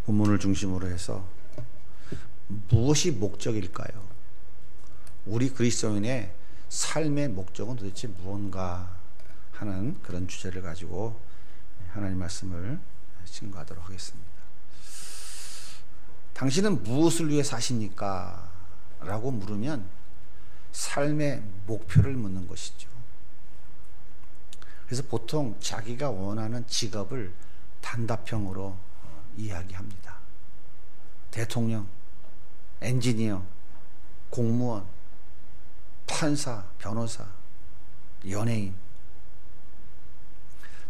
본문을 중심으로 해서 무엇이 목적일까요? 우리 그리스도인의 삶의 목적은 도대체 무언가 하는 그런 주제를 가지고 하나님 말씀을 증거하도록 하겠습니다. 당신은 무엇을 위해 사십니까? 라고 물으면 삶의 목표를 묻는 것이죠. 그래서 보통 자기가 원하는 직업을 단답형으로 이야기합니다. 대통령, 엔지니어, 공무원, 판사, 변호사, 연예인.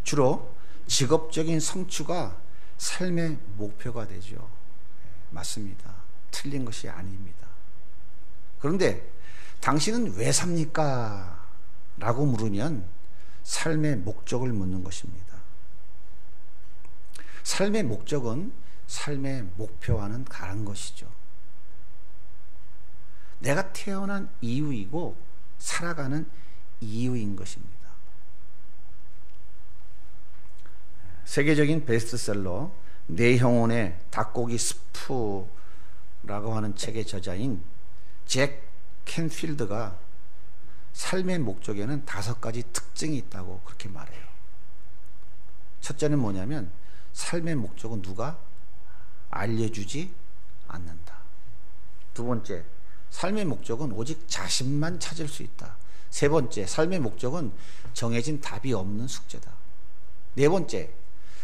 주로 직업적인 성취가 삶의 목표가 되죠. 맞습니다. 틀린 것이 아닙니다. 그런데 당신은 왜 삽니까? 라고 물으면 삶의 목적을 묻는 것입니다. 삶의 목적은 삶의 목표와는 다른 것이죠. 내가 태어난 이유이고 살아가는 이유인 것입니다. 세계적인 베스트셀러 내 영혼의 닭고기 스프라고 하는 책의 저자인 잭 캔필드가 삶의 목적에는 5가지 특징이 있다고 그렇게 말해요. 첫째는 뭐냐면 삶의 목적은 누가 알려주지 않는다. 두 번째, 삶의 목적은 오직 자신만 찾을 수 있다. 세 번째, 삶의 목적은 정해진 답이 없는 숙제다. 네 번째,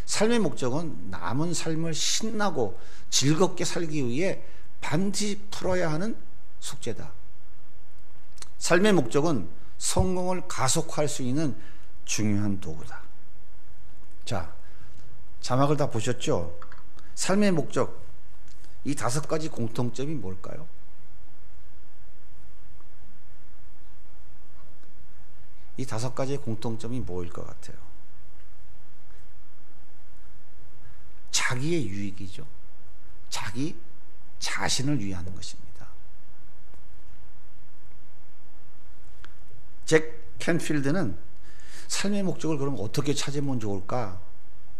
삶의 목적은 남은 삶을 신나고 즐겁게 살기 위해 반드시 풀어야 하는 숙제다. 삶의 목적은 성공을 가속화할 수 있는 중요한 도구다. 자, 자막을 다 보셨죠? 삶의 목적, 이 5가지 공통점이 뭘까요? 이 5가지의 공통점이 뭐일 것 같아요? 자기의 유익이죠. 자기 자신을 위하는 것입니다. 잭 캔필드는 삶의 목적을 그럼 어떻게 찾으면 좋을까?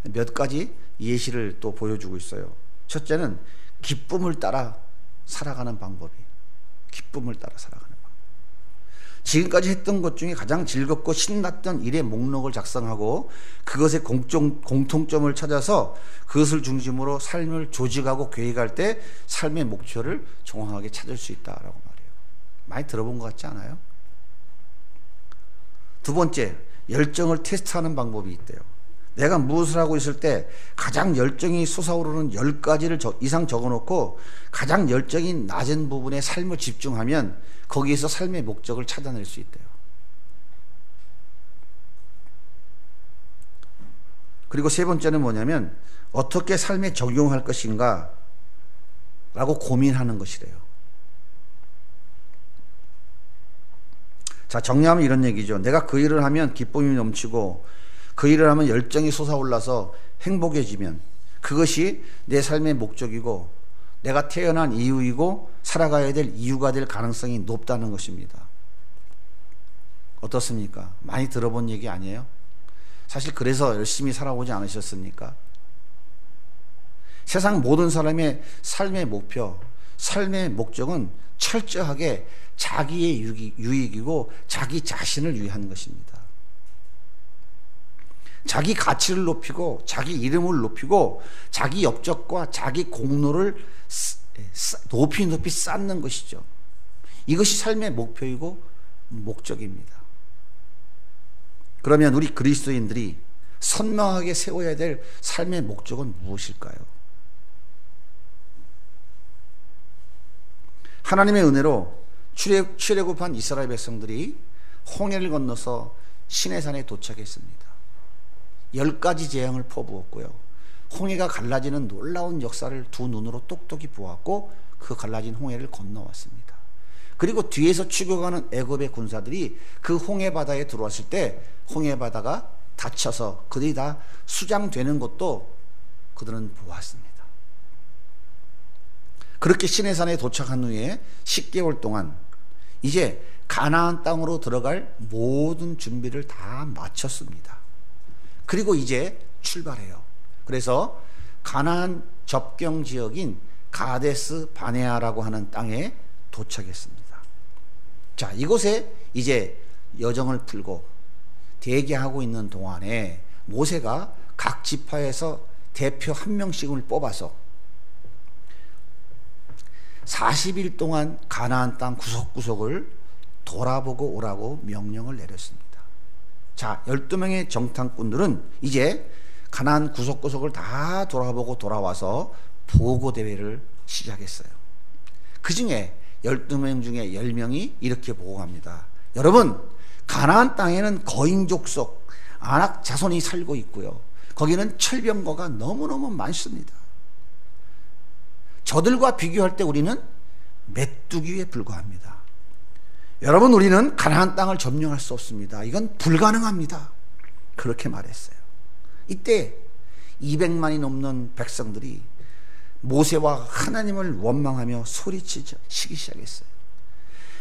몇 가지 예시를 또 보여주고 있어요. 첫째는 기쁨을 따라 살아가는 방법이. 기쁨을 따라 살아가는 방법. 지금까지 했던 것 중에 가장 즐겁고 신났던 일의 목록을 작성하고 그것의 공통점을 찾아서 그것을 중심으로 삶을 조직하고 계획할 때 삶의 목표를 정확하게 찾을 수 있다라고 말해요. 많이 들어본 것 같지 않아요? 두 번째, 열정을 테스트하는 방법이 있대요. 내가 무엇을 하고 있을 때 가장 열정이 솟아오르는 10가지를 이상 적어놓고 가장 열정이 낮은 부분에 삶을 집중하면 거기에서 삶의 목적을 찾아낼 수 있대요. 그리고 세 번째는 뭐냐면 어떻게 삶에 적용할 것인가 라고 고민하는 것이래요. 자, 정리하면 이런 얘기죠. 내가 그 일을 하면 기쁨이 넘치고 그 일을 하면 열정이 솟아올라서 행복해지면 그것이 내 삶의 목적이고 내가 태어난 이유이고 살아가야 될 이유가 될 가능성이 높다는 것입니다. 어떻습니까? 많이 들어본 얘기 아니에요? 사실 그래서 열심히 살아오지 않으셨습니까? 세상 모든 사람의 삶의 목표, 삶의 목적은 철저하게 자기의 유익이고 자기 자신을 위한 것입니다. 자기 가치를 높이고 자기 이름을 높이고 자기 업적과 자기 공로를 높이 쌓는 것이죠. 이것이 삶의 목표이고 목적입니다. 그러면 우리 그리스도인들이 선명하게 세워야 될 삶의 목적은 무엇일까요? 하나님의 은혜로 출애굽한 이스라엘 백성들이 홍해를 건너서 시내산에 도착했습니다. 10가지 재앙을 퍼부었고요. 홍해가 갈라지는 놀라운 역사를 두 눈으로 똑똑히 보았고 그 갈라진 홍해를 건너왔습니다. 그리고 뒤에서 추격하는 애굽의 군사들이 그 홍해 바다에 들어왔을 때 홍해 바다가 닫혀서 그들이 다 수장되는 것도 그들은 보았습니다. 그렇게 시내산에 도착한 후에 10개월 동안 이제 가나안 땅으로 들어갈 모든 준비를 다 마쳤습니다. 그리고 이제 출발해요. 그래서 가나안 접경 지역인 가데스 바네아라고 하는 땅에 도착했습니다. 자, 이곳에 이제 여정을 풀고 대기하고 있는 동안에 모세가 각 지파에서 대표 한 명씩을 뽑아서 40일 동안 가나안 땅 구석구석을 돌아보고 오라고 명령을 내렸습니다. 자, 12명의 정탐꾼들은 이제 가나안 구석구석을 다 돌아보고 돌아와서 보고대회를 시작했어요. 그 중에 12명 중에 10명이 이렇게 보고합니다. 여러분, 가나안 땅에는 거인족속 아낙 자손이 살고 있고요, 거기는 철병거가 너무너무 많습니다. 저들과 비교할 때 우리는 메뚜기에 불과합니다. 여러분, 우리는 가나안 땅을 점령할 수 없습니다. 이건 불가능합니다. 그렇게 말했어요. 이때 200만이 넘는 백성들이 모세와 하나님을 원망하며 소리치기 시작했어요.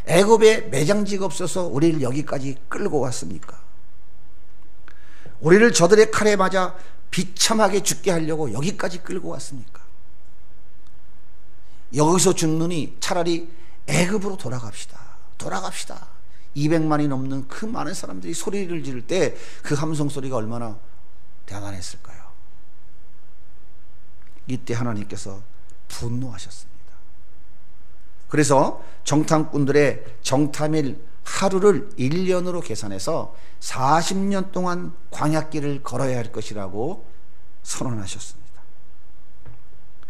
애굽에 매장지가 없어서 우리를 여기까지 끌고 왔습니까? 우리를 저들의 칼에 맞아 비참하게 죽게 하려고 여기까지 끌고 왔습니까? 여기서 죽느니 차라리 애굽으로 돌아갑시다. 200만이 넘는 그 많은 사람들이 소리를 지를 때 그 함성 소리가 얼마나 대단했을까요? 이때 하나님께서 분노하셨습니다. 그래서 정탐꾼들의 정탐일 하루를 1년으로 계산해서 40년 동안 광야길을 걸어야 할 것이라고 선언하셨습니다.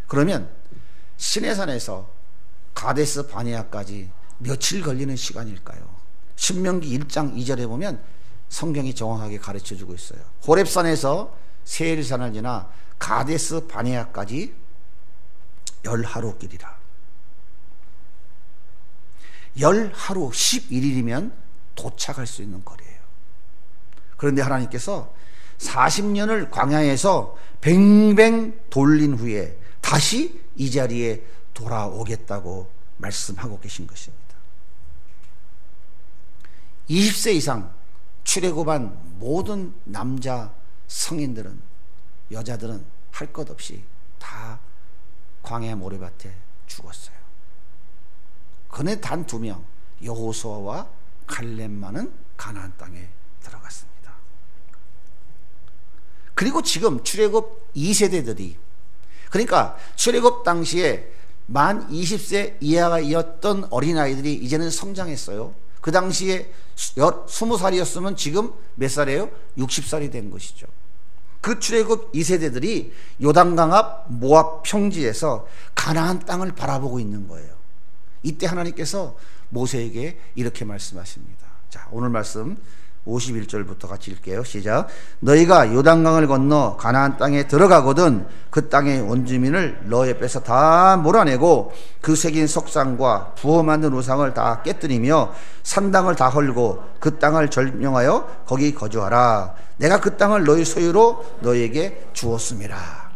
그러면 시내산에서 가데스 바네아까지 며칠 걸리는 시간일까요? 신명기 1장 2절에 보면 성경이 정확하게 가르쳐주고 있어요. 호렙산에서 세일산을 지나 가데스 바네아까지 10하루 길이라. 10하루 11일이면 도착할 수 있는 거리예요. 그런데 하나님께서 40년을 광야에서 뱅뱅 돌린 후에 다시 이 자리에 돌아오겠다고 말씀하고 계신 것입니다. 20세 이상 출애굽한 모든 남자 성인들은, 여자들은 할 것 없이 다 광야 모래밭에 죽었어요. 그네 단 2명, 여호수아와 갈렙만은 가나안 땅에 들어갔습니다. 그리고 지금 출애굽 2세대들이, 그러니까 출애굽 당시에 만 20세 이하였던 어린아이들이 이제는 성장했어요. 그 당시에 20살이었으면 지금 몇 살이에요? 60살이 된 것이죠. 그 출애굽 2세대들이 요단강 앞 모압 평지에서 가나안 땅을 바라보고 있는 거예요. 이때 하나님께서 모세에게 이렇게 말씀하십니다. 자, 오늘 말씀 51절부터 같이 읽게요. 시작. 너희가 요단강을 건너 가나안 땅에 들어가거든 그 땅의 원주민을 너희 앞에서 다 몰아내고 그 새긴 석상과 부어 만든 우상을 다 깨뜨리며 산당을 다 헐고 그 땅을 점령하여 거기 거주하라. 내가 그 땅을 너희 소유로 너희에게 주었음이라.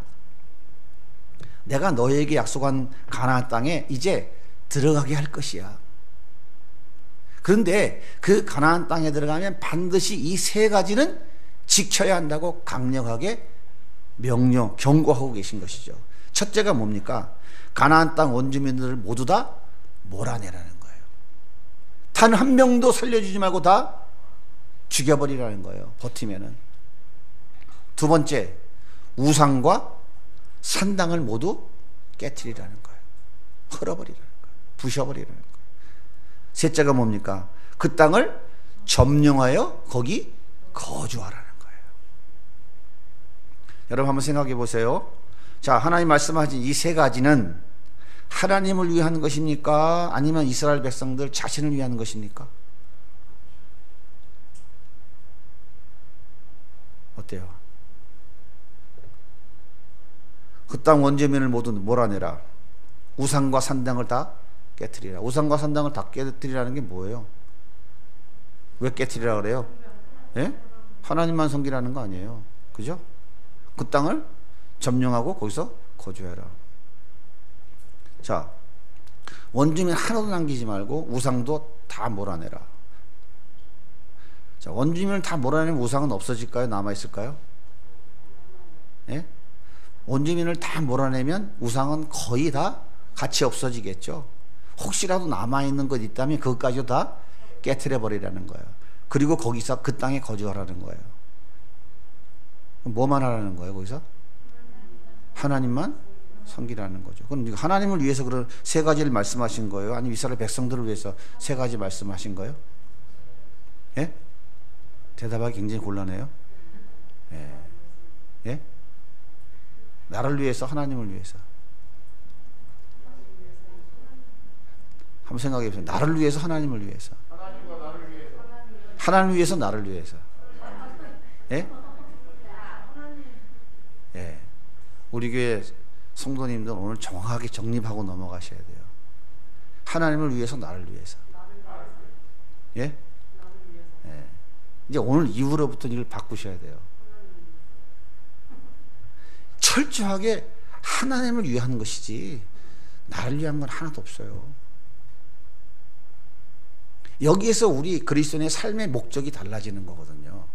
내가 너희에게 약속한 가나안 땅에 이제 들어가게 할 것이야. 그런데 그 가나안 땅에 들어가면 반드시 이 3가지는 지켜야 한다고 강력하게 경고하고 계신 것이죠. 첫째가 뭡니까? 가나안 땅 원주민들을 모두 다 몰아내라는 거예요. 단 한 명도 살려주지 말고 다 죽여버리라는 거예요. 버티면은. 두 번째, 우상과 산당을 모두 깨트리라는 거예요. 헐어버리라는 거예요. 부셔버리라는 거예요. 셋째가 뭡니까? 그 땅을 점령하여 거기 거주하라는 거예요. 여러분 한번 생각해 보세요. 자, 하나님 말씀하신 이 3가지는 하나님을 위한 것입니까? 아니면 이스라엘 백성들 자신을 위한 것입니까? 어때요? 그 땅 원주민을 모두 몰아내라. 우상과 산당을 다 깨트리라. 우상과 산당을 다 깨트리라는 게 뭐예요? 왜 깨트리라 그래요? 예? 하나님만 섬기라는 거 아니에요. 그죠? 그 땅을 점령하고 거기서 거주해라. 자, 원주민 하나도 남기지 말고 우상도 다 몰아내라. 자, 원주민을 다 몰아내면 우상은 없어질까요? 남아있을까요? 예? 원주민을 다 몰아내면 우상은 거의 다 같이 없어지겠죠. 혹시라도 남아있는 것 있다면 그것까지도 다 깨트려 버리라는 거예요. 그리고 거기서 그 땅에 거주하라는 거예요. 뭐만 하라는 거예요? 거기서 하나님만 섬기라는 거죠. 그럼 하나님을 위해서 그런 세 가지를 말씀하신 거예요? 아니면 이스라엘 백성들을 위해서 세 가지 말씀하신 거예요? 예? 대답하기 굉장히 곤란해요. 예? 예? 나를 위해서, 하나님을 위해서. 한번 생각해 보세요. 나를 위해서, 하나님을 위해서. 하나님을 위해서, 나를 위해서. 예? 예. 우리 교회 성도님들 오늘 정확하게 정립하고 넘어가셔야 돼요. 하나님을 위해서, 나를 위해서. 예? 예. 이제 오늘 이후로부터 이걸 바꾸셔야 돼요. 철저하게 하나님을 위한 것이지 나를 위한 건 하나도 없어요. 여기에서 우리 그리스도인의 삶의 목적이 달라지는 거거든요.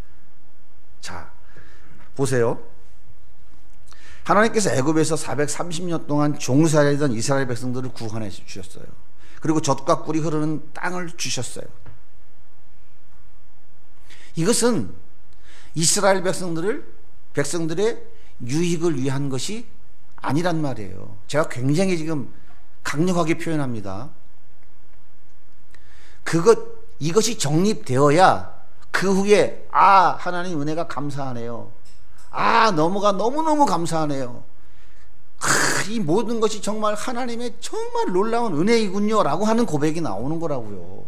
자, 보세요. 하나님께서 애굽에서 430년 동안 종살이던 이스라엘 백성들을 구원해 주셨어요. 그리고 젖과 꿀이 흐르는 땅을 주셨어요. 이것은 이스라엘 백성들의 유익을 위한 것이 아니란 말이에요. 제가 굉장히 지금 강력하게 표현합니다. 이것이 정립되어야 그 후에 하나님 은혜가 감사하네요. 너무너무 감사하네요. 이 모든 것이 정말 하나님의 정말 놀라운 은혜이군요 라고 하는 고백이 나오는 거라고요.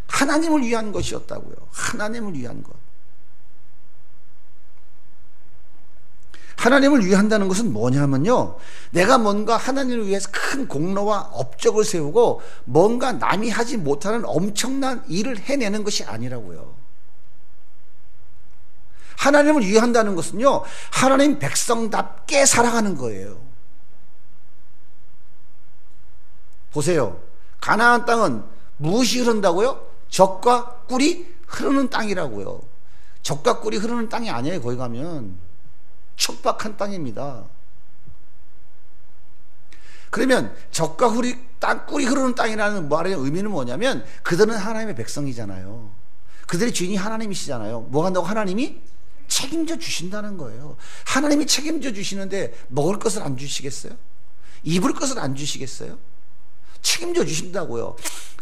하나님을 위한 것이었다고요. 하나님을 위한 것. 하나님을 위한다는 것은 뭐냐면요, 내가 뭔가 하나님을 위해서 큰 공로와 업적을 세우고 뭔가 남이 하지 못하는 엄청난 일을 해내는 것이 아니라고요. 하나님을 위한다는 것은요, 하나님 백성답게 살아가는 거예요. 보세요. 가나안 땅은 무엇이 흐른다고요? 젖과 꿀이 흐르는 땅이라고요. 젖과 꿀이 흐르는 땅이 아니에요. 거기 가면 척박한 땅입니다. 그러면 젖과 꿀이 흐르는 땅이라는 말의 의미는 뭐냐면 그들은 하나님의 백성이잖아요. 그들의 주인이 하나님이시잖아요. 뭐 한다고? 하나님이 책임져 주신다는 거예요. 하나님이 책임져 주시는데 먹을 것을 안 주시겠어요? 입을 것을 안 주시겠어요? 책임져 주신다고요.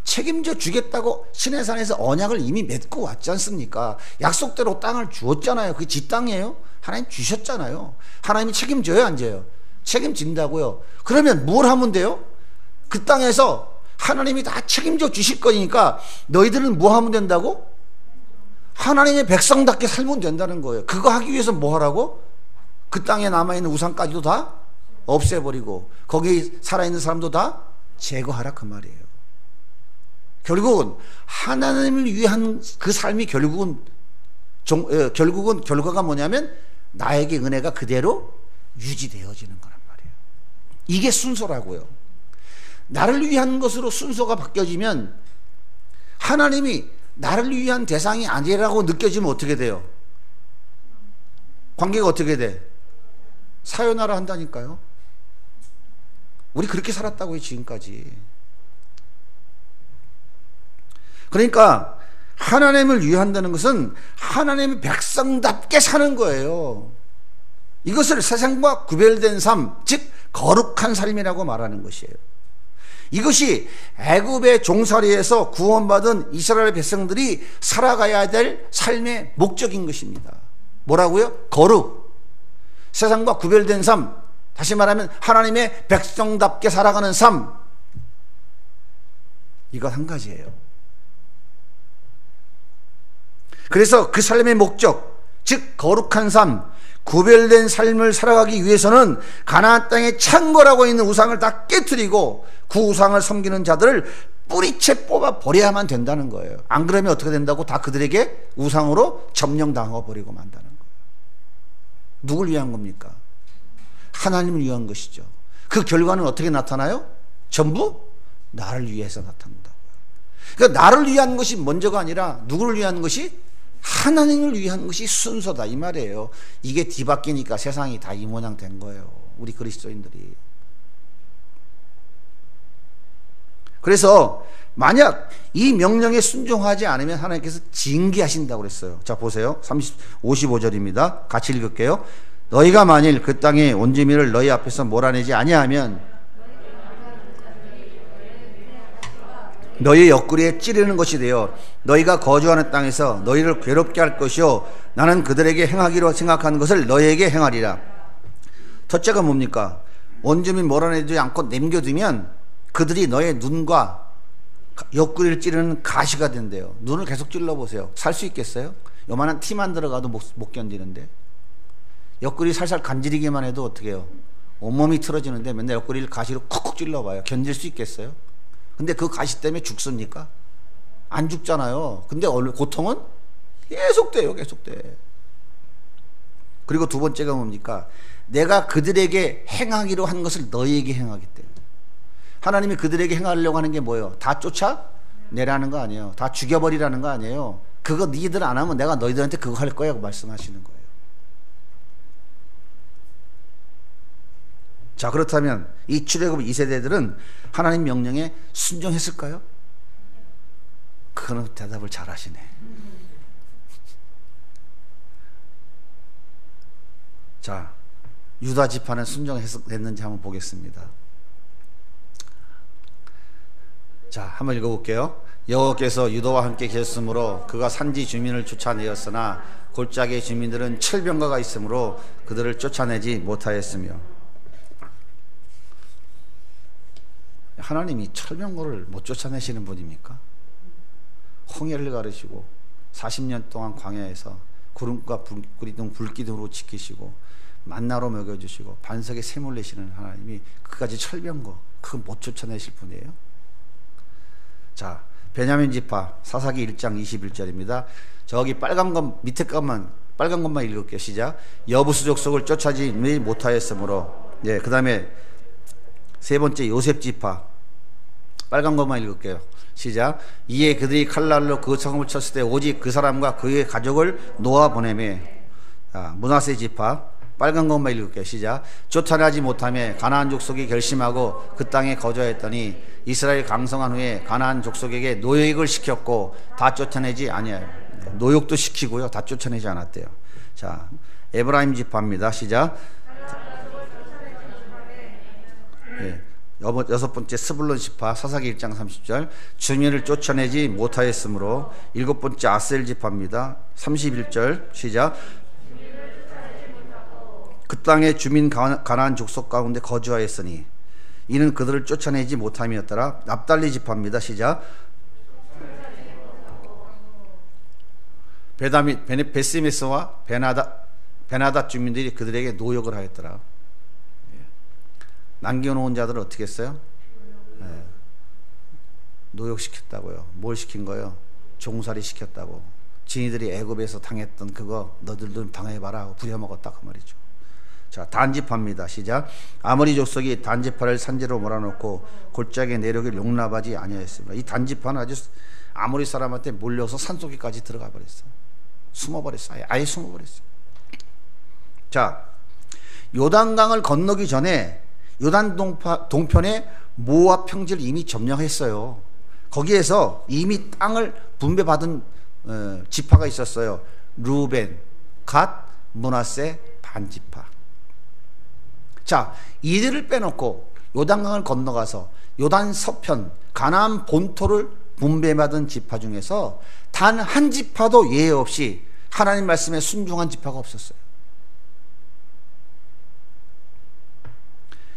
책임져 주겠다고 시내산에서 언약을 이미 맺고 왔지 않습니까? 약속대로 땅을 주었잖아요. 그게 지 땅이에요. 하나님 주셨잖아요. 하나님이 책임져요, 안 져요? 책임진다고요. 그러면 뭘 하면 돼요? 그 땅에서 하나님이 다 책임져 주실 거니까 너희들은 뭐 하면 된다고? 하나님의 백성답게 살면 된다는 거예요. 그거 하기 위해서 뭐 하라고? 그 땅에 남아있는 우상까지도 다 없애버리고 거기 살아있는 사람도 다 제거하라 그 말이에요. 결국은 하나님을 위한 그 삶이 결국은 결과가 뭐냐면 나에게 은혜가 그대로 유지되어지는 거란 말이에요. 이게 순서라고요. 나를 위한 것으로 순서가 바뀌어지면 하나님이 나를 위한 대상이 아니라고 느껴지면 어떻게 돼요? 관계가 어떻게 돼? 사요나라 한다니까요. 우리 그렇게 살았다고요, 지금까지. 그러니까 하나님을 위한다는 것은 하나님의 백성답게 사는 거예요. 이것을 세상과 구별된 삶, 즉 거룩한 삶이라고 말하는 것이에요. 이것이 애굽의 종살이에서 구원받은 이스라엘 백성들이 살아가야 될 삶의 목적인 것입니다. 뭐라고요? 거룩, 세상과 구별된 삶, 다시 말하면 하나님의 백성답게 살아가는 삶, 이거 한 가지예요. 그래서 그 삶의 목적, 즉 거룩한 삶, 구별된 삶을 살아가기 위해서는 가나안 땅에 창궐하고 있는 우상을 다 깨트리고 그 우상을 섬기는 자들을 뿌리채 뽑아 버려야만 된다는 거예요. 안 그러면 어떻게 된다고? 다 그들에게 우상으로 점령당하고 버리고 만다는 거예요. 누굴 위한 겁니까? 하나님을 위한 것이죠. 그 결과는 어떻게 나타나요? 전부 나를 위해서 나타난다고요. 그러니까 나를 위한 것이 먼저가 아니라 누구를 위한 것이? 하나님을 위한 것이 순서다 이 말이에요. 이게 뒤바뀌니까 세상이 다 이 모양 된 거예요. 우리 그리스도인들이. 그래서 만약 이 명령에 순종하지 않으면 하나님께서 징계하신다고 그랬어요. 자 보세요. 55절입니다. 같이 읽을게요. 너희가 만일 그 땅의 온주민을 너희 앞에서 몰아내지 아니하면 너희 옆구리에 찌르는 것이 되어 너희가 거주하는 땅에서 너희를 괴롭게 할 것이요 나는 그들에게 행하기로 생각하는 것을 너희에게 행하리라. 첫째가 뭡니까? 원주민 몰아내지 않고 남겨두면 그들이 너의 눈과 옆구리를 찌르는 가시가 된대요. 눈을 계속 찔러보세요. 살 수 있겠어요? 요만한 티만 들어가도 못 견디는데 옆구리 살살 간지리기만 해도 어떻게 해요? 온몸이 틀어지는데 맨날 옆구리를 가시로 쿡쿡 찔러봐요. 견딜 수 있겠어요? 근데 그 가시 때문에 죽습니까? 안 죽잖아요. 근데 고통은 계속돼요. 계속돼. 그리고 두 번째가 뭡니까? 내가 그들에게 행하기로 한 것을 너희에게 행하기 때문에. 하나님이 그들에게 행하려고 하는 게 뭐예요? 다 쫓아내라는 거 아니에요. 다 죽여버리라는 거 아니에요. 그거 니들 안 하면 내가 너희들한테 그거 할 거야 고 말씀하시는 거예요. 자 그렇다면 이 출애굽 2세대들은 하나님 명령에 순종했을까요? 그거는 대답을 잘 하시네. 자 유다 지파는 순종했는지 한번 보겠습니다. 자 한번 읽어볼게요. 여호와께서 유다와 함께 계셨으므로 그가 산지 주민을 쫓아내었으나 골짜기 주민들은 철병거가 있으므로 그들을 쫓아내지 못하였으며. 하나님이 철병거를 못 쫓아내시는 분입니까? 홍해를 가르시고 40년 동안 광야에서 구름과 불기둥으로 지키시고 만나로 먹여주시고 반석에 샘을 내시는 하나님이 그까지 철병거 그거 못 쫓아내실 분이에요? 자 베냐민 지파 사사기 1장 21절입니다. 저기 빨간 것 밑에 것만 빨간 것만 읽을게요. 시작. 여부수 족속을 쫓아지 못하였으므로. 예, 그 다음에 세 번째 요셉 지파 빨간 것만 읽을게요. 시작. 이에 그들이 칼날로 그 성읍을 쳤을 때 오직 그 사람과 그의 가족을 놓아 보내매. 므낫세 지파 빨간 것만 읽을게요. 시작. 쫓아내지 못하며 가나안 족속이 결심하고 그 땅에 거주하였더니 이스라엘 강성한 후에 가나안 족속에게 노역을 시켰고 다 쫓아내지 아니하여. 노역도 시키고요. 다 쫓아내지 않았대요. 자 에브라임 지파입니다. 시작. 예. 여섯 번째 스불론 지파 사사기 1장 30절 주민을 쫓아내지 못하였으므로. 일곱 번째 아셀 지파입니다. 31절 시작. 그 땅의 주민 가나안 족속 가운데 거주하였으니 이는 그들을 쫓아내지 못함이었더라. 납달리 지파입니다. 시작. 베스메스와 베나닷 주민들이 그들에게 노역을 하였더라. 남겨놓은 자들을 어떻게 했어요? 네. 노역시켰다고요. 뭘 시킨 거예요? 종살이 시켰다고. 지니들이 애굽에서 당했던 그거 너들도 당해봐라 하고 부려먹었다 그 말이죠. 자 단지파입니다. 시작. 아모리 족속이 단지파를 산지로 몰아넣고 골짜기에 내려오길 용납하지 아니하였습니다. 이 단지파는 아주 아모리 사람한테 몰려서 산속에까지 들어가 버렸어요. 숨어버렸어요. 아예 숨어버렸어요. 자 요단강을 건너기 전에 요단 동편에 모압 평지를 이미 점령했어요. 거기에서 이미 땅을 분배받은 지파가 있었어요. 루벤, 갓, 므낫세, 반지파. 자, 이들을 빼놓고 요단강을 건너가서 요단 서편 가나안 본토를 분배받은 지파 중에서 단 한 지파도 예외 없이 하나님 말씀에 순종한 지파가 없었어요.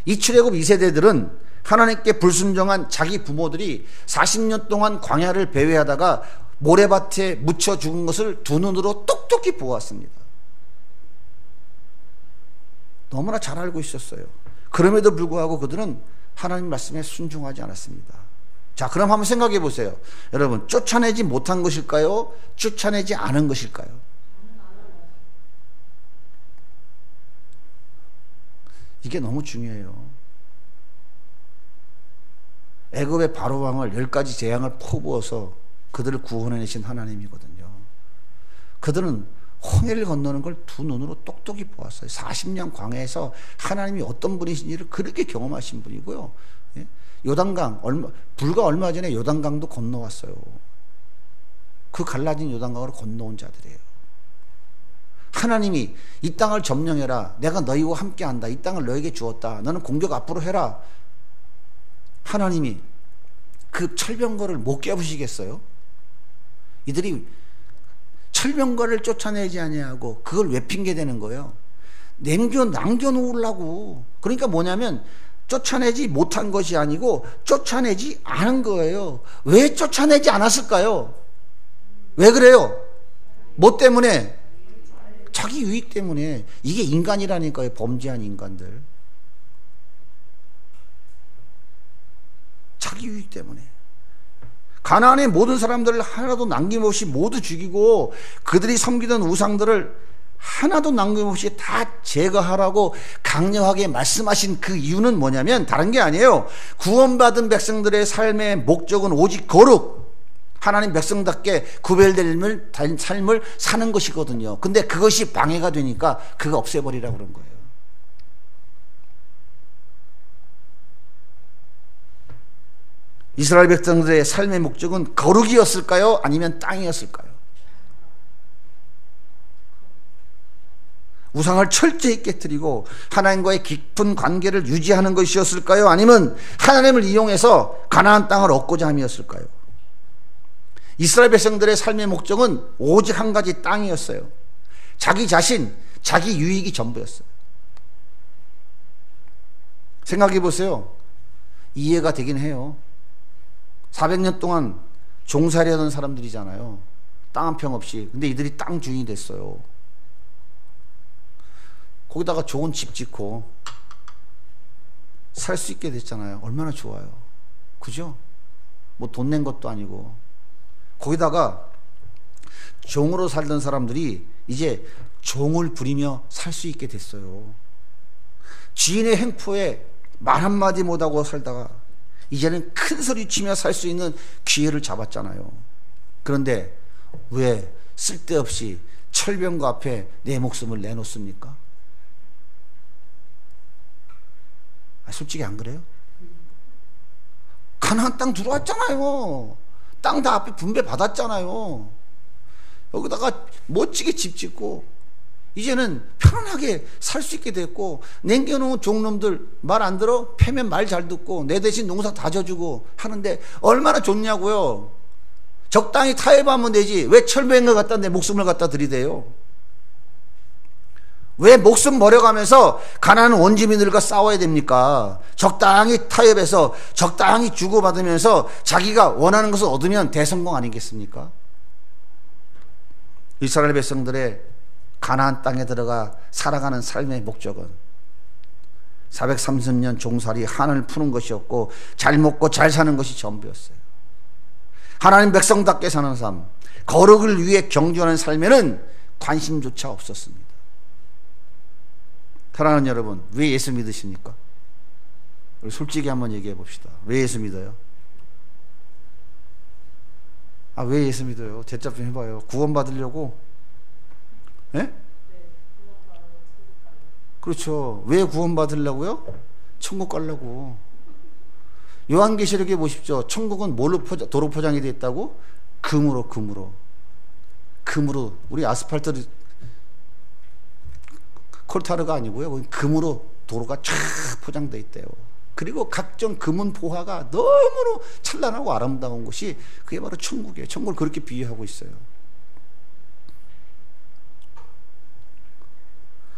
이 출애굽 2세대들은 하나님께 불순종한 자기 부모들이 40년 동안 광야를 배회하다가 모래밭에 묻혀 죽은 것을 두 눈으로 똑똑히 보았습니다. 너무나 잘 알고 있었어요. 그럼에도 불구하고 그들은 하나님 말씀에 순종하지 않았습니다. 자, 그럼 한번 생각해 보세요. 여러분, 쫓아내지 못한 것일까요? 쫓아내지 않은 것일까요? 이게 너무 중요해요. 애굽의 바로 왕을 10가지 재앙을 퍼부어서 그들을 구원해내신 하나님이거든요. 그들은 홍해를 건너는 걸 두 눈으로 똑똑히 보았어요. 40년 광야에서 하나님이 어떤 분이신지를 그렇게 경험하신 분이고요. 예? 요단강 불과 얼마 전에 요단강도 건너왔어요. 그 갈라진 요단강으로 건너온 자들이에요. 하나님이 이 땅을 점령해라. 내가 너희와 함께한다. 이 땅을 너에게 주었다. 너는 공격 앞으로 해라. 하나님이 그 철병거를 못 깨부시겠어요? 이들이 철병거를 쫓아내지 아니하고 그걸 왜 핑계대는 거예요? 남겨놓으려고. 그러니까 뭐냐면 쫓아내지 못한 것이 아니고 쫓아내지 않은 거예요. 왜 쫓아내지 않았을까요? 왜 그래요? 뭐 때문에? 자기 유익 때문에. 이게 인간이라니까요. 범죄한 인간들. 자기 유익 때문에. 가나안의 모든 사람들을 하나도 남김없이 모두 죽이고 그들이 섬기던 우상들을 하나도 남김없이 다 제거하라고 강력하게 말씀하신 그 이유는 뭐냐면 다른 게 아니에요. 구원받은 백성들의 삶의 목적은 오직 거룩, 하나님 백성답게 구별될 삶을 사는 것이거든요. 근데 그것이 방해가 되니까 그거 없애버리라고 그런 거예요. 이스라엘 백성들의 삶의 목적은 거룩이었을까요? 아니면 땅이었을까요? 우상을 철저히 깨뜨리고 하나님과의 깊은 관계를 유지하는 것이었을까요? 아니면 하나님을 이용해서 가나안 땅을 얻고자 함이었을까요? 이스라엘 백성들의 삶의 목적은 오직 한 가지, 땅이었어요. 자기 자신, 자기 유익이 전부였어요. 생각해 보세요. 이해가 되긴 해요. 400년 동안 종살이 하던 사람들이잖아요. 땅 한 평 없이. 근데 이들이 땅 주인이 됐어요. 거기다가 좋은 집 짓고 살 수 있게 됐잖아요. 얼마나 좋아요. 그죠? 뭐 돈 낸 것도 아니고. 거기다가 종으로 살던 사람들이 이제 종을 부리며 살 수 있게 됐어요. 주인의 횡포에 말 한마디 못하고 살다가 이제는 큰 소리 치며 살 수 있는 기회를 잡았잖아요. 그런데 왜 쓸데없이 철병거 앞에 내 목숨을 내놓습니까? 솔직히 안 그래요? 가나안 땅 들어왔잖아요. 땅 다 앞에 분배 받았잖아요. 여기다가 멋지게 집 짓고 이제는 편안하게 살 수 있게 됐고, 남겨놓은 종놈들 말 안 들어? 패면 말 잘 듣고 내 대신 농사 다 져주고 하는데 얼마나 좋냐고요. 적당히 타협하면 되지. 왜 철병거 갖다 내 목숨을 갖다 들이대요? 왜 목숨 버려가면서 가나안 원주민들과 싸워야 됩니까? 적당히 타협해서 적당히 주고받으면서 자기가 원하는 것을 얻으면 대성공 아니겠습니까? 이스라엘 백성들의 가나안 땅에 들어가 살아가는 삶의 목적은 430년 종살이 한을 푸는 것이었고 잘 먹고 잘 사는 것이 전부였어요. 하나님 백성답게 사는 삶, 거룩을 위해 경주하는 삶에는 관심조차 없었습니다. 사랑하는 여러분, 왜 예수 믿으십니까? 우리 솔직히 한번 얘기해 봅시다. 왜 예수 믿어요? 왜 예수 믿어요? 대답 좀 해봐요. 구원 받으려고? 예? 그렇죠. 왜 구원 받으려고요? 천국 가려고. 요한계시록에 보십시오. 천국은 뭘로 도로 포장이 되어 있다고? 금으로. 우리 아스팔트 콜타르가 아니고요. 금으로 도로가 쫙 포장되어 있대요. 그리고 각종 금은 보화가 너무나 찬란하고 아름다운 곳이 그게 바로 천국이에요. 천국을 그렇게 비유하고 있어요.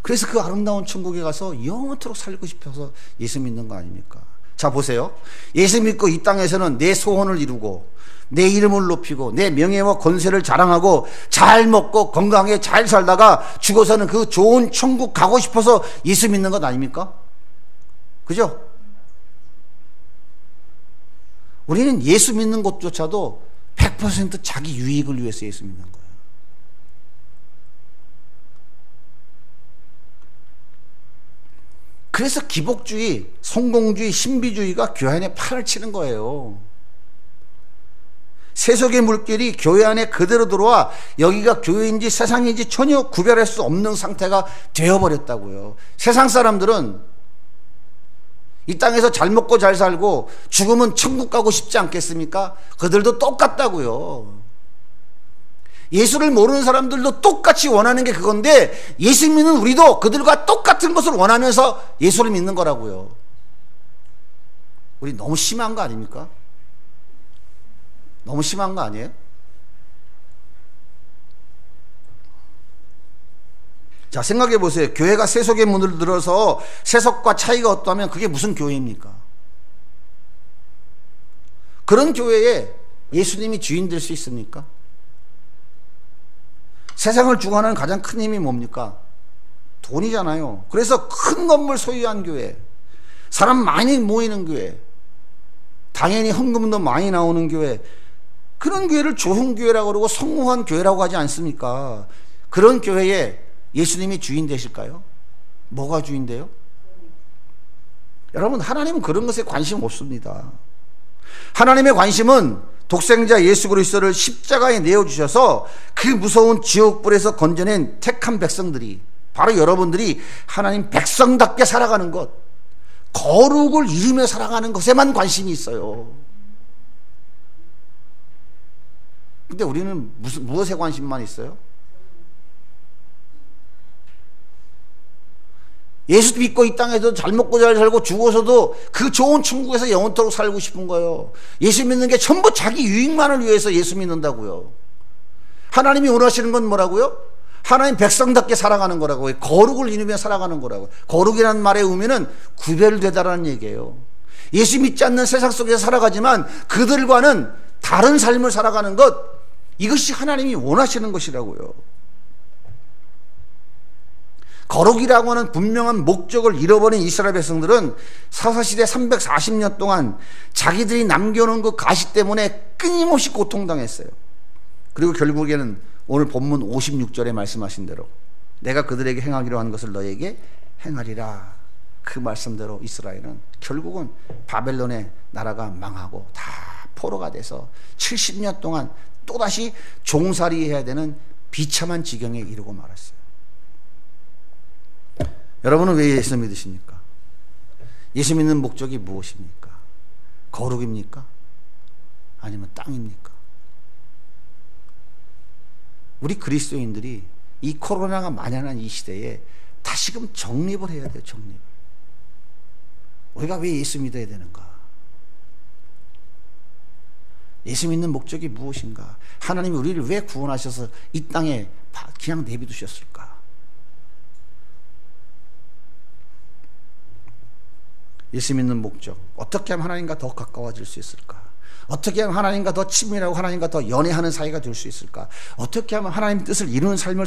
그래서 그 아름다운 천국에 가서 영원토록 살고 싶어서 예수 믿는 거 아닙니까? 자, 보세요. 예수 믿고 이 땅에서는 내 소원을 이루고 내 이름을 높이고 내 명예와 권세를 자랑하고 잘 먹고 건강하게 잘 살다가 죽어서는 그 좋은 천국 가고 싶어서 예수 믿는 것 아닙니까? 그죠? 우리는 예수 믿는 것조차도 100% 자기 유익을 위해서 예수 믿는 거예요. 그래서 기복주의, 성공주의, 신비주의가 교회 안에 판을 치는 거예요. 세속의 물결이 교회 안에 그대로 들어와 여기가 교회인지 세상인지 전혀 구별할 수 없는 상태가 되어버렸다고요. 세상 사람들은 이 땅에서 잘 먹고 잘 살고 죽으면 천국 가고 싶지 않겠습니까? 그들도 똑같다고요. 예수를 모르는 사람들도 똑같이 원하는 게 그건데, 예수 믿는 우리도 그들과 똑같은 것을 원하면서 예수를 믿는 거라고요. 우리 너무 심한 거 아닙니까? 너무 심한 거 아니에요? 자, 생각해 보세요. 교회가 세속의 문을 들어서 세속과 차이가 없다면 그게 무슨 교회입니까? 그런 교회에 예수님이 주인 될 수 있습니까? 세상을 주관하는 가장 큰 힘이 뭡니까? 돈이잖아요. 그래서 큰 건물 소유한 교회, 사람 많이 모이는 교회, 당연히 헌금도 많이 나오는 교회, 그런 교회를 조흥교회라고 그러고 성공한 교회라고 하지 않습니까? 그런 교회에 예수님이 주인 되실까요? 뭐가 주인 돼요? 여러분, 하나님은 그런 것에 관심 없습니다. 하나님의 관심은 독생자 예수 그리스도를 십자가에 내어주셔서 그 무서운 지옥불에서 건져낸 택한 백성들이, 바로 여러분들이 하나님 백성답게 살아가는 것, 거룩을 이루며 살아가는 것에만 관심이 있어요. 근데 우리는 무엇에 관심만 있어요? 예수 믿고 이 땅에서 잘 먹고 잘 살고 죽어서도 그 좋은 천국에서 영원토록 살고 싶은 거예요. 예수 믿는 게 전부 자기 유익만을 위해서 예수 믿는다고요. 하나님이 원하시는 건 뭐라고요? 하나님 백성답게 살아가는 거라고요. 거룩을 이루며 살아가는 거라고요. 거룩이라는 말의 의미는 구별되다라는 얘기예요. 예수 믿지 않는 세상 속에서 살아가지만 그들과는 다른 삶을 살아가는 것, 이것이 하나님이 원하시는 것이라고요. 거룩이라고 하는 분명한 목적을 잃어버린 이스라엘 백성들은 사사시대 340년 동안 자기들이 남겨놓은 그 가시 때문에 끊임없이 고통당했어요. 그리고 결국에는 오늘 본문 56절에 말씀하신 대로 내가 그들에게 행하기로 한 것을 너에게 행하리라, 그 말씀대로 이스라엘은 결국은 바벨론의 나라가 망하고 다 포로가 돼서 70년 동안 또다시 종살이 해야 되는 비참한 지경에 이르고 말았어요. 여러분은 왜 예수 믿으십니까? 예수 믿는 목적이 무엇입니까? 거룩입니까? 아니면 땅입니까? 우리 그리스도인들이 이 코로나가 만연한 이 시대에 다시금 정립을 해야 돼요. 정립. 우리가 왜 예수 믿어야 되는가? 예수 믿는 목적이 무엇인가? 하나님이 우리를 왜 구원하셔서 이 땅에 그냥 내비두셨을까? 예수 믿는 목적, 어떻게 하면 하나님과 더 가까워질 수 있을까? 어떻게 하면 하나님과 더 친밀하고 하나님과 더 연애하는 사이가 될 수 있을까? 어떻게 하면 하나님 뜻을 이루는 삶을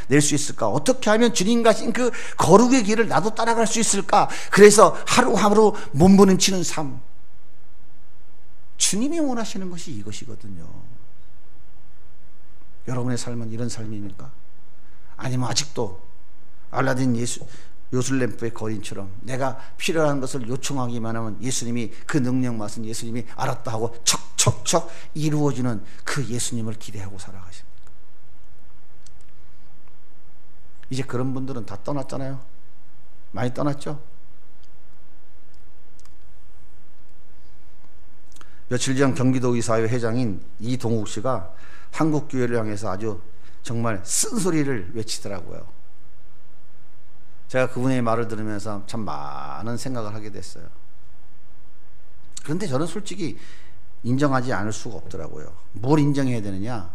낼 수 있을까? 어떻게 하면 주님과 그 거룩의 길을 나도 따라갈 수 있을까? 그래서 하루하루 몸부림치는 삶, 주님이 원하시는 것이 이것이거든요. 여러분의 삶은 이런 삶입니까? 아니면 아직도 알라딘 요술램프의 거인처럼 내가 필요한 것을 요청하기만 하면 예수님이 그 능력 맛은 예수님이 알았다 하고 척척척 이루어지는 그 예수님을 기대하고 살아가십니까? 이제 그런 분들은 다 떠났잖아요. 많이 떠났죠? 며칠 전 경기도 의사회 회장인 이동욱 씨가 한국 교회를 향해서 아주 정말 쓴소리를 외치더라고요. 제가 그분의 말을 들으면서 참 많은 생각을 하게 됐어요. 그런데 저는 솔직히 인정하지 않을 수가 없더라고요. 뭘 인정해야 되느냐?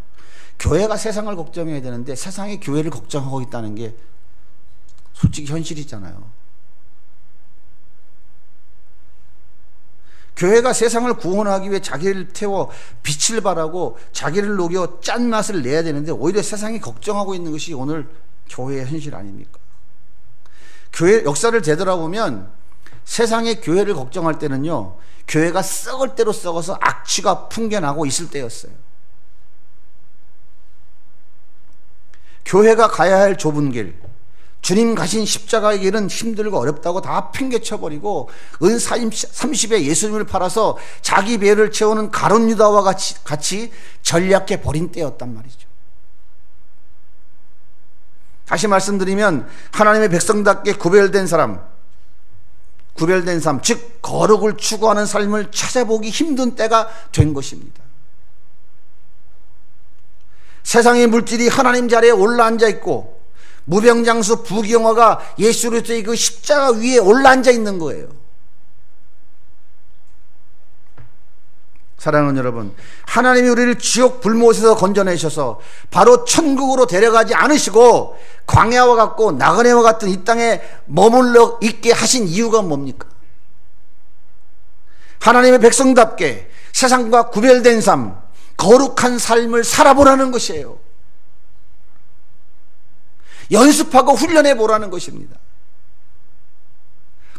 교회가 세상을 걱정해야 되는데 세상이 교회를 걱정하고 있다는 게 솔직히 현실이잖아요. 교회가 세상을 구원하기 위해 자기를 태워 빛을 발하고 자기를 녹여 짠맛을 내야 되는데 오히려 세상이 걱정하고 있는 것이 오늘 교회의 현실 아닙니까? 교회 역사를 되돌아보면 세상의 교회를 걱정할 때는요, 교회가 썩을 대로 썩어서 악취가 풍겨나고 있을 때였어요. 교회가 가야 할 좁은 길, 주님 가신 십자가의 길은 힘들고 어렵다고 다 팽개쳐버리고 은 30에 예수님을 팔아서 자기 배를 채우는 가룟 유다와 같이 전략해 버린 때였단 말이죠. 다시 말씀드리면 하나님의 백성답게 구별된 삶, 즉 거룩을 추구하는 삶을 찾아보기 힘든 때가 된 것입니다. 세상의 물질이 하나님 자리에 올라앉아 있고 무병장수 부귀영화가 예수 그리스도의 그 십자가 위에 올라앉아 있는 거예요. 사랑하는 여러분, 하나님이 우리를 지옥 불못에서 건져내셔서 바로 천국으로 데려가지 않으시고 광야와 같고 나그네와 같은 이 땅에 머물러 있게 하신 이유가 뭡니까? 하나님의 백성답게 세상과 구별된 삶, 거룩한 삶을 살아보라는 것이에요. 연습하고 훈련해 보라는 것입니다.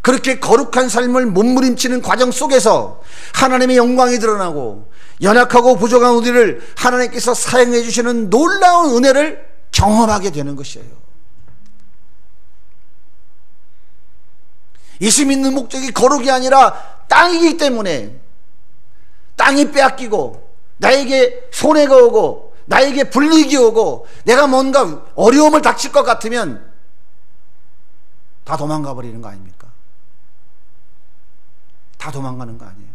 그렇게 거룩한 삶을 몸부림치는 과정 속에서 하나님의 영광이 드러나고 연약하고 부족한 우리를 하나님께서 사용해 주시는 놀라운 은혜를 경험하게 되는 것이에요. 예수 믿는 목적이 거룩이 아니라 땅이기 때문에 땅이 빼앗기고 나에게 손해가 오고 나에게 불이익이 오고 내가 뭔가 어려움을 닥칠 것 같으면 다 도망가 버리는 거 아닙니까? 다 도망가는 거 아니에요?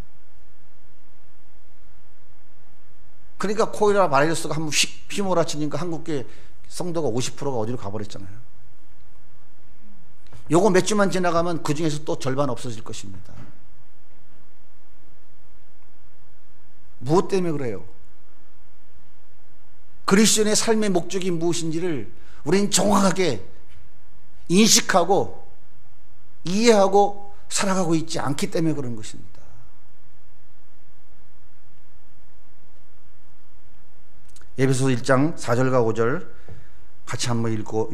그러니까 코이라 바이러스가 한번 휘몰아치니까 한국교회 성도가 50%가 어디로 가버렸잖아요. 요거 몇 주만 지나가면 그 중에서 또 절반 없어질 것입니다. 무엇 때문에 그래요? 그리스도인의 삶의 목적이 무엇인지를 우리는 정확하게 인식하고 이해하고 살아가고 있지 않기 때문에 그런 것입니다. 에베소서 1장 4절과 5절 같이 한번 읽고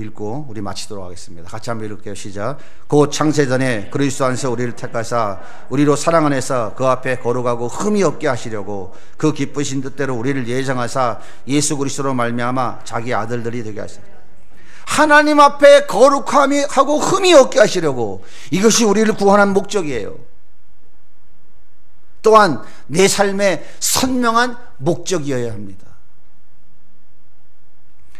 우리 마치도록 하겠습니다. 같이 한번 읽을게요. 시작. 곧 창세전에 그리스도 안에서 우리를 택하사 우리로 사랑 안에서 그 앞에 거룩하고 흠이 없게 하시려고 그 기쁘신 뜻대로 우리를 예정하사 예수 그리스도로 말미암아 자기 아들들이 되게 하시라. 하나님 앞에 거룩함이 하고 흠이 없게 하시려고, 이것이 우리를 구원한 목적이에요. 또한 내 삶의 선명한 목적이어야 합니다.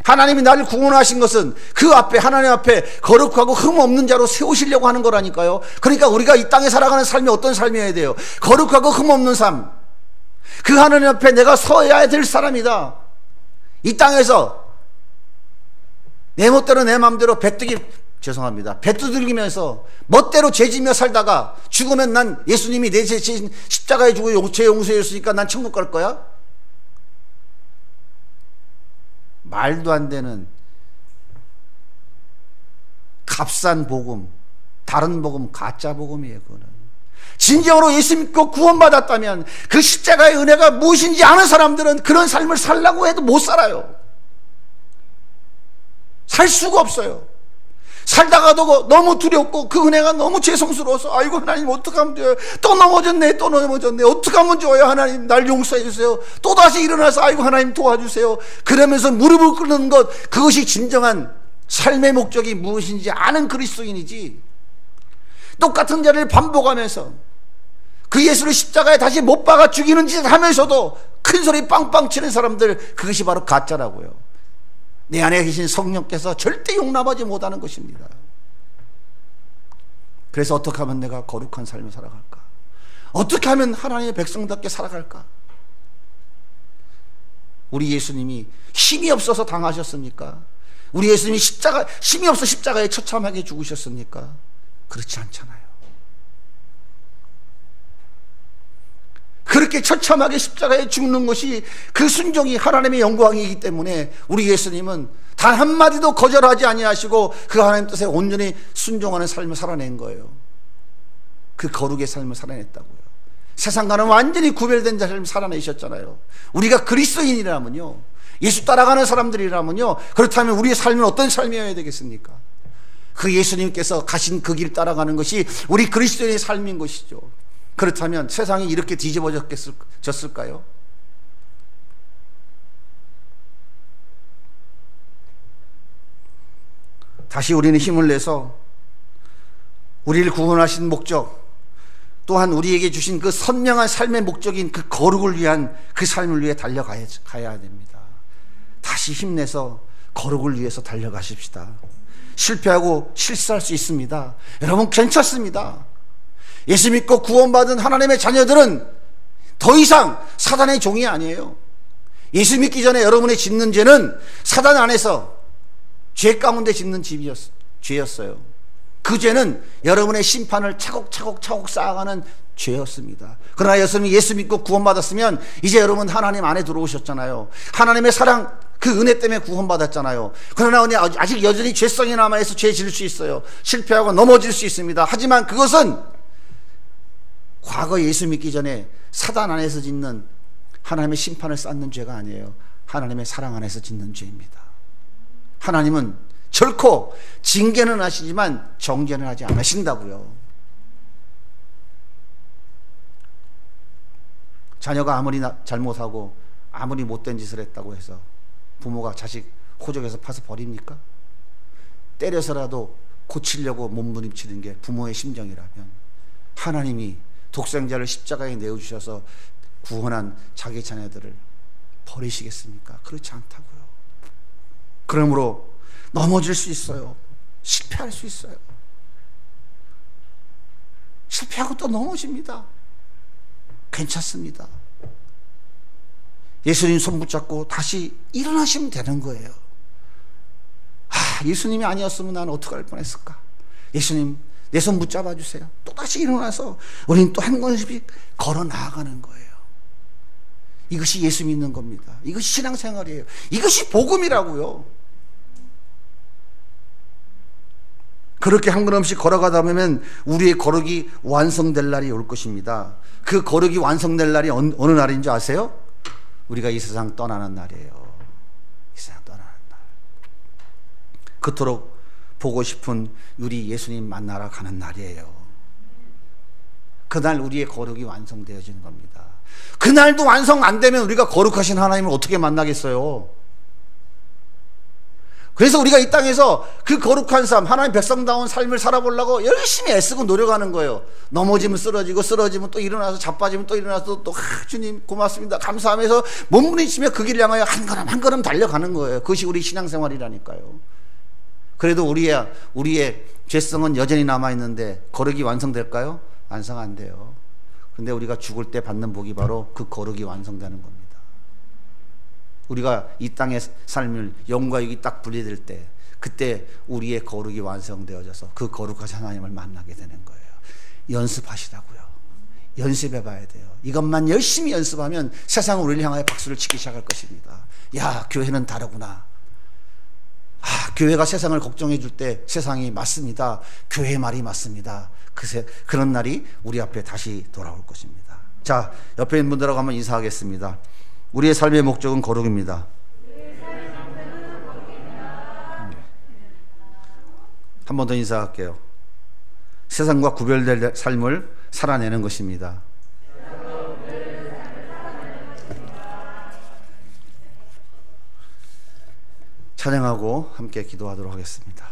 하나님이 나를 구원하신 것은 그 앞에, 하나님 앞에 거룩하고 흠 없는 자로 세우시려고 하는 거라니까요. 그러니까 우리가 이 땅에 살아가는 삶이 어떤 삶이어야 돼요? 거룩하고 흠 없는 삶. 그 하나님 앞에 내가 서야 될 사람이다. 이 땅에서 내 멋대로 내 마음대로 배 두들기면서 멋대로 죄지며 살다가 죽으면 난 예수님이 내 죄 십자가에 죽고 죄 용서해 줬으니까 난 천국 갈 거야? 말도 안 되는 값싼 복음, 다른 복음, 가짜 복음이에요. 그거는 진정으로 예수 믿고 구원받았다면 그 십자가의 은혜가 무엇인지 아는 사람들은 그런 삶을 살라고 해도 못 살아요. 살 수가 없어요. 살다가도 너무 두렵고 그 은혜가 너무 죄송스러워서 아이고 하나님 어떡하면 돼요? 또 넘어졌네 어떡하면 좋아요? 하나님 날 용서해 주세요. 또다시 일어나서 아이고 하나님 도와주세요. 그러면서 무릎을 꿇는 것, 그것이 진정한 삶의 목적이 무엇인지 아는 그리스도인이지, 똑같은 자를 반복하면서 그 예수를 십자가에 다시 못 박아 죽이는 짓 하면서도 큰 소리 빵빵 치는 사람들, 그것이 바로 가짜라고요. 내 안에 계신 성령께서 절대 용납하지 못하는 것입니다. 그래서 어떻게 하면 내가 거룩한 삶을 살아갈까? 어떻게 하면 하나님의 백성답게 살아갈까? 우리 예수님이 힘이 없어서 당하셨습니까? 우리 예수님이 힘이 없어 십자가에 처참하게 죽으셨습니까? 그렇지 않잖아요. 그렇게 처참하게 십자가에 죽는 것이, 그 순종이 하나님의 영광이기 때문에 우리 예수님은 단 한마디도 거절하지 아니하시고 그 하나님 뜻에 온전히 순종하는 삶을 살아낸 거예요. 그 거룩의 삶을 살아냈다고요. 세상과는 완전히 구별된 삶을 살아내셨잖아요. 우리가 그리스도인이라면요, 예수 따라가는 사람들이라면요, 그렇다면 우리의 삶은 어떤 삶이어야 되겠습니까? 그 예수님께서 가신 그 길 따라가는 것이 우리 그리스도인의 삶인 것이죠. 그렇다면 세상이 이렇게 뒤집어졌을까요? 다시 우리는 힘을 내서 우리를 구원하신 목적, 또한 우리에게 주신 그 선명한 삶의 목적인 그 거룩을 위한 그 삶을 위해 달려가야 됩니다. 다시 힘내서 거룩을 위해서 달려가십시다. 실패하고 실수할 수 있습니다. 여러분, 괜찮습니다. 예수 믿고 구원받은 하나님의 자녀들은 더 이상 사단의 종이 아니에요. 예수 믿기 전에 여러분의 짓는 죄는 사단 안에서 죄 가운데 짓는 죄였어요. 그 죄는 여러분의 심판을 차곡차곡 쌓아가는 죄였습니다. 그러나 여러분이 예수 믿고 구원받았으면 이제 여러분 하나님 안에 들어오셨잖아요. 하나님의 사랑, 그 은혜 때문에 구원받았잖아요. 그러나 아직 여전히 죄성이 남아있어 죄 지을 수 있어요. 실패하고 넘어질 수 있습니다. 하지만 그것은 과거 예수 믿기 전에 사단 안에서 짓는 하나님의 심판을 쌓는 죄가 아니에요. 하나님의 사랑 안에서 짓는 죄입니다. 하나님은 결코 징계는 하시지만 정죄는 하지 않으신다고요. 자녀가 아무리 잘못하고 아무리 못된 짓을 했다고 해서 부모가 자식 호적에서 파서 버립니까? 때려서라도 고치려고 몸부림치는 게 부모의 심정이라면 하나님이 독생자를 십자가에 내어주셔서 구원한 자기 자녀들을 버리시겠습니까? 그렇지 않다고요. 그러므로 넘어질 수 있어요. 실패할 수 있어요. 실패하고 또 넘어집니다. 괜찮습니다. 예수님 손 붙잡고 다시 일어나시면 되는 거예요. 예수님이 아니었으면 나는 어떻게 할 뻔했을까? 예수님, 내 손 붙잡아 주세요. 또 다시 일어나서 우리는 또 한 걸음씩 걸어 나아가는 거예요. 이것이 예수 믿는 겁니다. 이것이 신앙생활이에요. 이것이 복음이라고요. 그렇게 한 걸음씩 걸어가다 보면 우리의 거룩이 완성될 날이 올 것입니다. 그 거룩이 완성될 날이 어느 날인지 아세요? 우리가 이 세상 떠나는 날이에요. 이 세상 떠나는 날. 그토록 보고 싶은 우리 예수님 만나러 가는 날이에요. 그날 우리의 거룩이 완성되어지는 겁니다. 그날도 완성 안 되면 우리가 거룩하신 하나님을 어떻게 만나겠어요? 그래서 우리가 이 땅에서 그 거룩한 삶, 하나님 백성다운 삶을 살아보려고 열심히 애쓰고 노력하는 거예요. 넘어지면 쓰러지고, 쓰러지면 또 일어나서, 자빠지면 또 일어나서 또 주님 고맙습니다 감사하면서 몸부림치며 그 길을 향하여 한 걸음 한 걸음 달려가는 거예요. 그것이 우리 신앙생활이라니까요. 그래도 우리의 죄성은 여전히 남아있는데 거룩이 완성될까요? 완성 안 돼요. 그런데 우리가 죽을 때 받는 복이 바로 그 거룩이 완성되는 겁니다. 우리가 이 땅의 삶을 영과 육이 딱 분리될 때, 그때 우리의 거룩이 완성되어져서 그 거룩하신 하나님을 만나게 되는 거예요. 연습하시라고요. 연습해 봐야 돼요. 이것만 열심히 연습하면 세상은 우리를 향하여 박수를 치기 시작할 것입니다. 야, 교회는 다르구나. 교회가 세상을 걱정해 줄 때 세상이 맞습니다. 교회의 말이 맞습니다. 그런 날이 우리 앞에 다시 돌아올 것입니다. 자, 옆에 있는 분들하고 한번 인사하겠습니다. 우리의 삶의 목적은 거룩입니다. 한 번 더 인사할게요. 세상과 구별될 삶을 살아내는 것입니다. 찬양하고 함께 기도하도록 하겠습니다.